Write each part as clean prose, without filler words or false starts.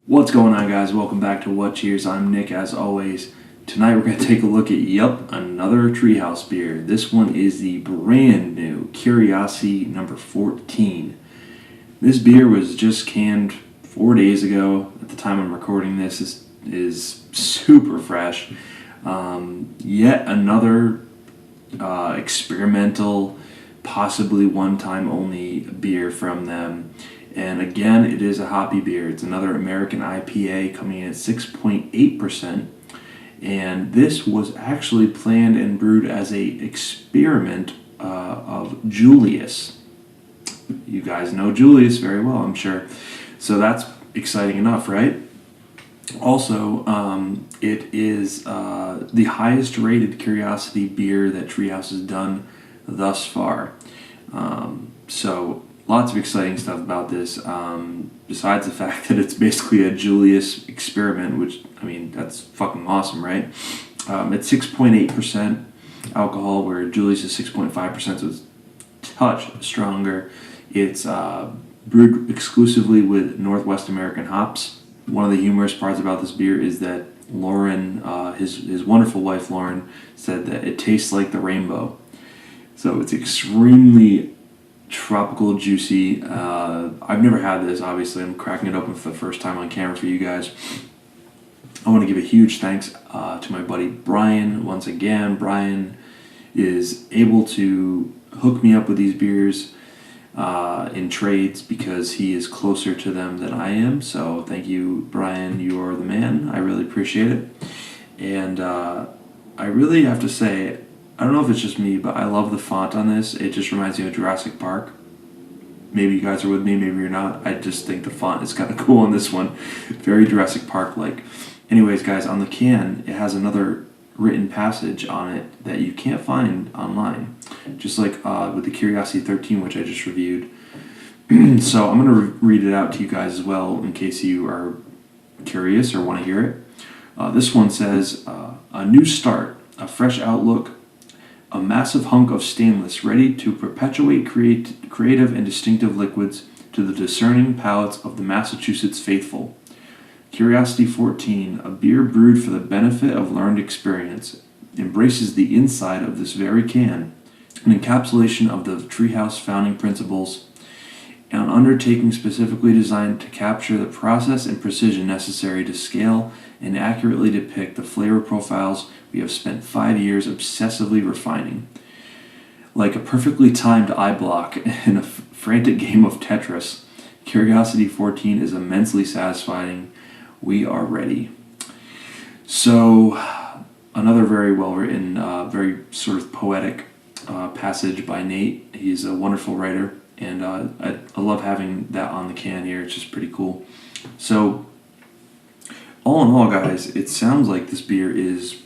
What's going on, guys? Welcome back to What Cheers. I'm Nick, as always. Tonight we're going to take a look at, another Treehouse beer. This one is the brand new Curiosity number 14. This beer was just canned 4 days ago. At the time I'm recording this, is super fresh. Yet another experimental, possibly one-time only beer from them. And again, it is a hoppy beer. It's another American IPA coming in at 6.8%. And this was actually planned and brewed as a experiment of Julius. You guys know Julius very well, I'm sure. So that's exciting enough, right? Also, it is the highest rated Curiosity beer that Treehouse has done thus far. So lots of exciting stuff about this, besides the fact that it's basically a Julius experiment, which, I mean, that's fucking awesome, right? It's 6.8% alcohol, where Julius is 6.5%, so it's a touch stronger. It's brewed exclusively with Northwest American hops. One of the humorous parts about this beer is that Lauren, his wonderful wife Lauren, said that it tastes like the rainbow. So it's extremely tropical, juicy. I've never had this, obviously. I'm cracking it open for the first time on camera for you guys. I want to give a huge thanks to my buddy Brian. Once again, Brian is able to hook me up with these beers in trades because he is closer to them than I am. So thank you, Brian. You are the man. I really appreciate it. And I really have to say, I don't know if it's just me, but I love the font on this. It just reminds me of Jurassic Park. Maybe you guys are with me, maybe you're not. I just think the font is kind of cool on this one. Very Jurassic Park-like. Anyways, guys, on the can, it has another written passage on it that you can't find online. Just like with the Curiosity 13, which I just reviewed. So I'm going to read it out to you guys as well, in case you are curious or want to hear it. This one says, a new start, a fresh outlook, a massive hunk of stainless ready to perpetuate creative and distinctive liquids to the discerning palates of the Massachusetts faithful. Curiosity 14, a beer brewed for the benefit of learned experience, embraces the inside of this very can, an encapsulation of the Treehouse founding principles, and an undertaking specifically designed to capture the process and precision necessary to scale and accurately depict the flavor profiles we have spent 5 years obsessively refining. Like a perfectly timed eye block in a frantic game of Tetris, Curiosity 14 is immensely satisfying. We are ready. So, another very well-written, very sort of poetic passage by Nate. He's a wonderful writer, and I love having that on the can here. It's just pretty cool. So, all in all, guys, it sounds like this beer is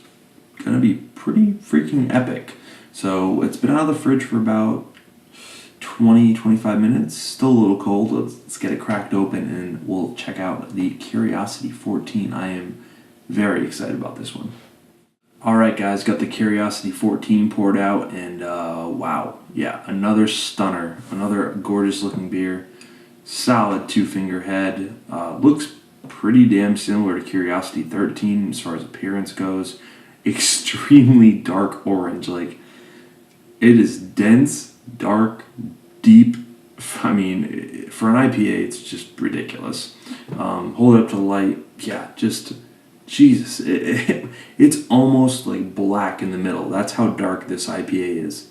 going to be pretty freaking epic. So it's been out of the fridge for about 20-25 minutes. Still a little cold. Let's get it cracked open and we'll check out the Curiosity 14. I am very excited about this one. Alright, guys, got the Curiosity 14 poured out, and wow, yeah, another stunner, another gorgeous looking beer. Solid 2-finger head. Looks pretty damn similar to Curiosity 13 as far as appearance goes. Extremely dark orange. Like, it is dense, dark, deep. I mean, for an IPA, it's just ridiculous. Hold it up to the light. Yeah, just, Jesus. It's almost like black in the middle. That's how dark this IPA is.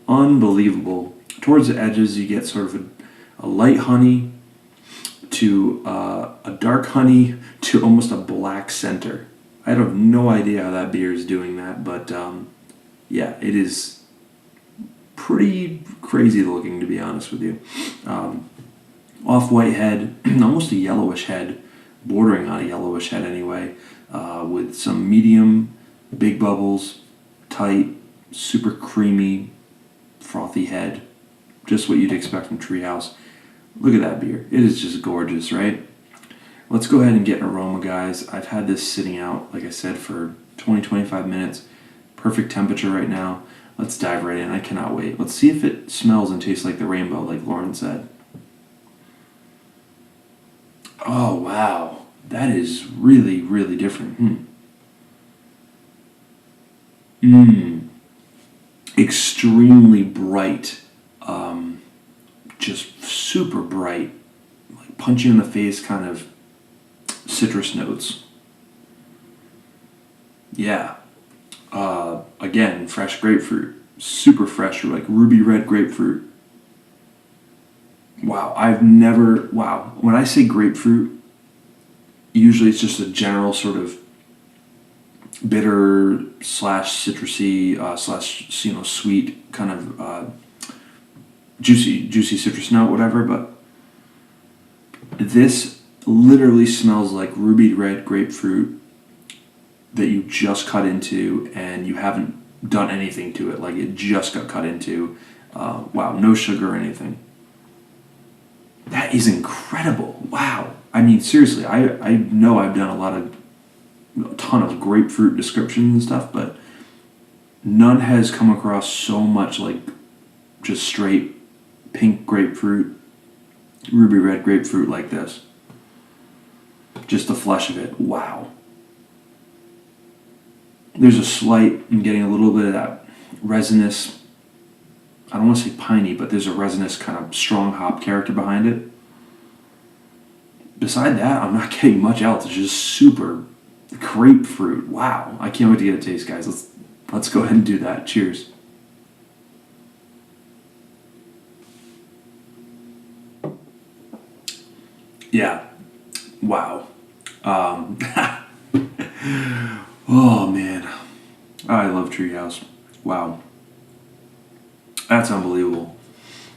Unbelievable. Towards the edges, you get sort of a light honey to a dark honey to almost a black center. I have no idea how that beer is doing that, but yeah, it is pretty crazy looking, to be honest with you. Off-white head, almost a yellowish head, bordering on a yellowish head anyway, with some medium, big bubbles, tight, super creamy, frothy head. Just what you'd expect from Treehouse. Look at that beer. It is just gorgeous, right? Let's go ahead and get an aroma, guys. I've had this sitting out, like I said, for 20-25 minutes. Perfect temperature right now. Let's dive right in. I cannot wait. Let's see if it smells and tastes like the rainbow, like Lauren said. Oh, wow. That is really, really different. Extremely bright, just super bright, like punch you in the face kind of citrus notes. Yeah. Again, fresh grapefruit. Super fresh, like ruby red grapefruit. Wow, wow. When I say grapefruit, usually it's just a general sort of bitter slash citrusy slash sweet kind of juicy citrus note, whatever. But this literally smells like ruby red grapefruit that you just cut into and you haven't done anything to it. Like it just got cut into. Wow, no sugar or anything. That is incredible. Wow. I mean, seriously, I know I've done a ton of grapefruit descriptions and stuff, but none has come across so much like just straight pink grapefruit, ruby red grapefruit like this. Just the flesh of it. Wow. There's a slight, I'm getting a little bit of that resinous, I don't want to say piney, but there's a resinous kind of strong hop character behind it. Beside that, I'm not getting much else. It's just super grapefruit. Wow. I can't wait to get a taste, guys. Let's go ahead and do that. Cheers. Yeah. Wow. Oh, man. I love Treehouse. Wow. That's unbelievable.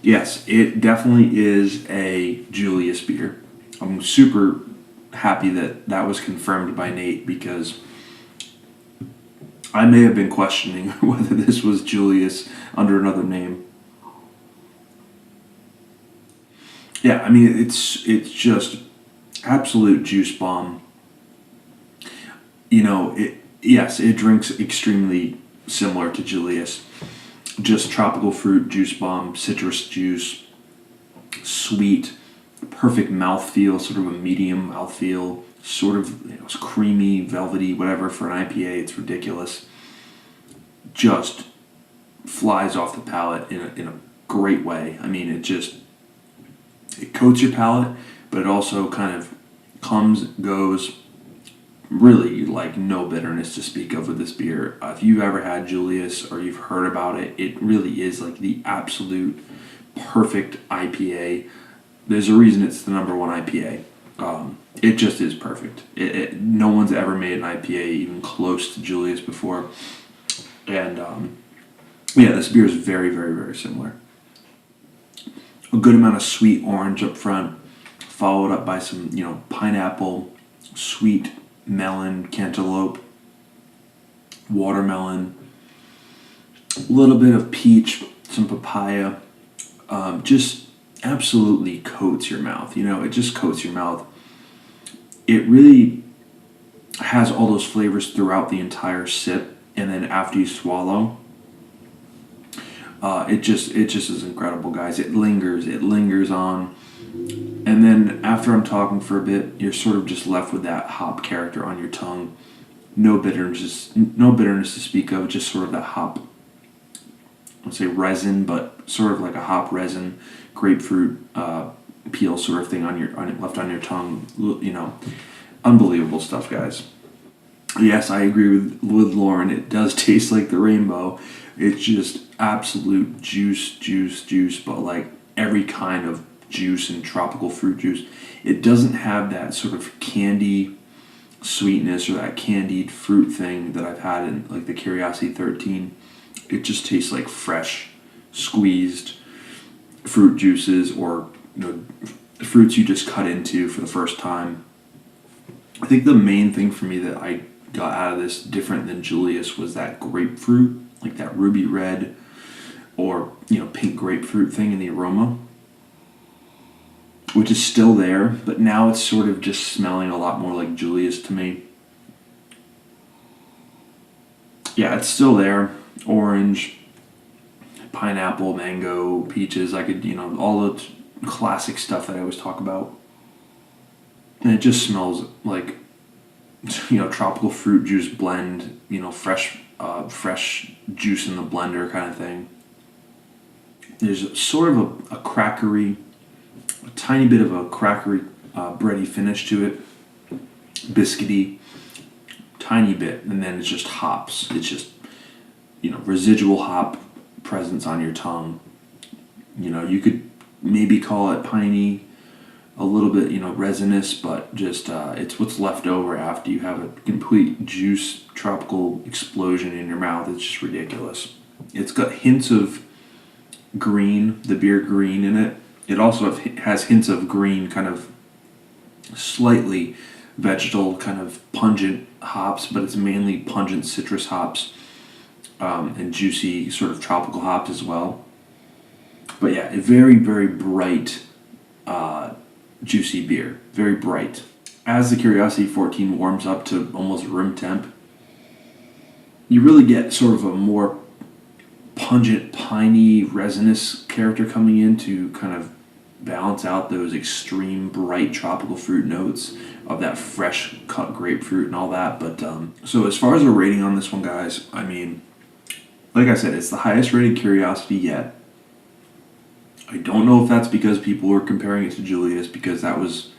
Yes, it definitely is a Julius beer. I'm super happy that was confirmed by Nate because I may have been questioning whether this was Julius under another name. Yeah, I mean it's just absolute juice bomb. It drinks extremely similar to Julius. Just tropical fruit, juice bomb, citrus juice, sweet, perfect mouthfeel, sort of a medium mouthfeel, sort of it's creamy, velvety, whatever for an IPA. It's ridiculous. Just flies off the palate in a great way. I mean, it coats your palate, but it also kind of goes. Really, like no bitterness to speak of with this beer. If you've ever had Julius or you've heard about it, it really is like the absolute perfect IPA. There's a reason it's the number one IPA. It just is perfect. No one's ever made an IPA even close to Julius before. And this beer is very, very, very similar. A good amount of sweet orange up front, followed up by some, pineapple, sweet melon, cantaloupe, watermelon, a little bit of peach, some papaya. Just absolutely coats your mouth. It just coats your mouth. It really has all those flavors throughout the entire sip, and then after you swallow, it just is incredible, guys. It lingers on. And then after I'm talking for a bit, you're sort of just left with that hop character on your tongue. No bitterness to speak of, just sort of that hop, I'd say resin, but sort of like a hop resin, grapefruit peel sort of thing left on your tongue. Unbelievable stuff, guys. Yes, I agree with Lauren. It does taste like the rainbow. It's just absolute juice, but like every kind of juice and tropical fruit juice. It doesn't have that sort of candy sweetness or that candied fruit thing that I've had in like the Curiosity 13. It just tastes like fresh, squeezed fruit juices or fruits you just cut into for the first time. I think the main thing for me that I got out of this different than Julius was that grapefruit, like that ruby red or pink grapefruit thing in the aroma, which is still there, but now it's sort of just smelling a lot more like Julius to me. Yeah, it's still there. Orange, pineapple, mango, peaches. I could, all the classic stuff that I always talk about. And it just smells like, tropical fruit juice blend, fresh juice in the blender kind of thing. There's sort of a crackery, a tiny bit of a crackery, bready finish to it, biscuity, tiny bit, and then it's just hops. It's just, residual hop presence on your tongue. You could maybe call it piney, a little bit, resinous, but just it's what's left over after you have a complete juice tropical explosion in your mouth. It's just ridiculous. It's got hints of green, the beer green in it. It also has hints of green, kind of slightly vegetal, kind of pungent hops, but it's mainly pungent citrus hops, and juicy sort of tropical hops as well. But yeah, a very, very bright, juicy beer. Very bright. As the Curiosity 14 warms up to almost room temp, you really get sort of a more pungent, piney, resinous character coming in to kind of balance out those extreme bright tropical fruit notes of that fresh cut grapefruit and all that. But so as far as a rating on this one, guys, I mean, like I said, it's the highest rated Curiosity yet. I don't know if that's because people were comparing it to Julius, because that was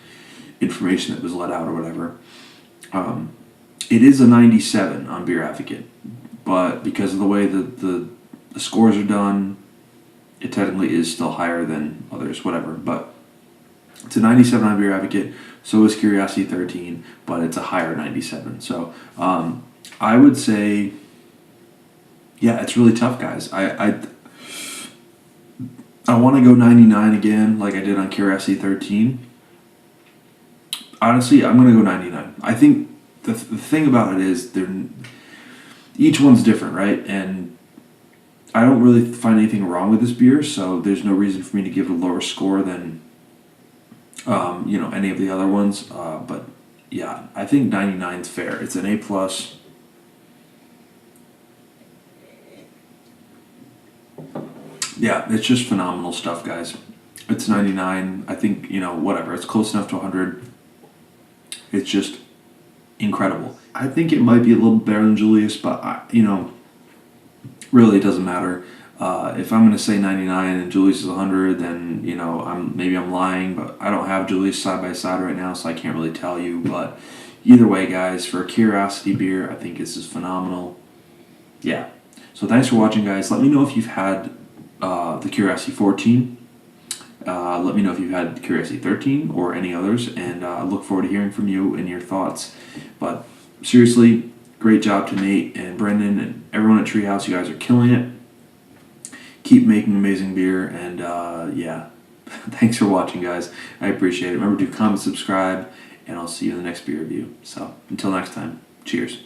information that was let out or whatever. It is a 97 on Beer Advocate, but because of the way the scores are done, it technically is still higher than others, whatever. But it's a 97 on Beer Advocate, so is Curiosity 13, but it's a higher 97. So I would say, yeah, it's really tough, guys. I want to go 99 again, like I did on Curiosity 13. Honestly, I'm going to go 99. I think the thing about it is each one's different, right? And I don't really find anything wrong with this beer, so there's no reason for me to give it a lower score than any of the other ones. But yeah, I think 99 is fair. It's an A+. Yeah, it's just phenomenal stuff, guys. It's 99. I think, whatever. It's close enough to 100. It's just incredible. I think it might be a little better than Julius, but, really it doesn't matter. If I'm going to say 99 and Julius is 100, then, I'm lying, but I don't have Julius side by side right now, so I can't really tell you. But either way, guys, for a Curiosity beer, I think this is phenomenal. Yeah. So thanks for watching, guys. Let me know if you've had the Curiosity 14. Let me know if you've had the Curiosity 13 or any others, and I look forward to hearing from you and your thoughts. But seriously, great job to Nate and Brendan and everyone at Treehouse. You guys are killing it. Keep making amazing beer, and yeah, thanks for watching, guys. I appreciate it. Remember to comment, subscribe, and I'll see you in the next beer review. So until next time, cheers.